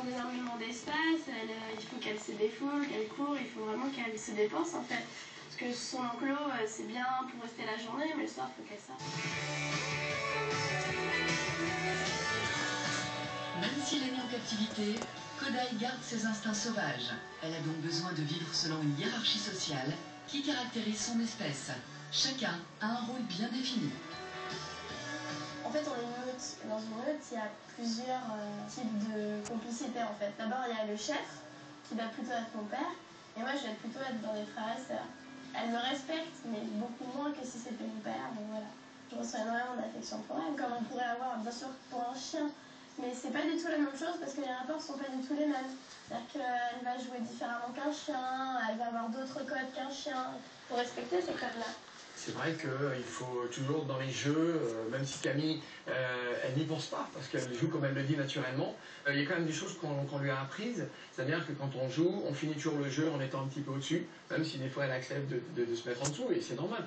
prendre énormément d'espace, il faut qu'elle se défoule, qu'elle court, il faut vraiment qu'elle se dépense en fait. Parce que son enclos, c'est bien pour rester la journée, mais le soir, il faut qu'elle sorte. Même s'il est mis en captivité, Kodai garde ses instincts sauvages. Elle a donc besoin de vivre selon une hiérarchie sociale qui caractérise son espèce. Chacun a un rôle bien défini. En fait, on est une meute. Dans une meute, il y a plusieurs types de complicité en fait. D'abord, il y a le chef, qui va plutôt être mon père, et moi, je vais plutôt être dans les frères et sœurs. Elle me respecte, mais beaucoup moins que si c'était mon père, donc voilà. Je ressens énormément d'affection pour elle, comme on pourrait avoir, bien sûr, pour un chien. Mais c'est pas du tout la même chose parce que les rapports sont pas du tout les mêmes. C'est-à-dire qu'elle va jouer différemment qu'un chien, elle va avoir d'autres codes qu'un chien. Il faut respecter ces codes-là. C'est vrai qu'il faut toujours dans les jeux, même si Camille, elle n'y pense pas, parce qu'elle joue comme elle le dit naturellement, il y a quand même des choses qu'on lui a apprises, c'est-à-dire que quand on joue, on finit toujours le jeu en étant un petit peu au-dessus, même si des fois elle accepte de se mettre en dessous, et c'est normal.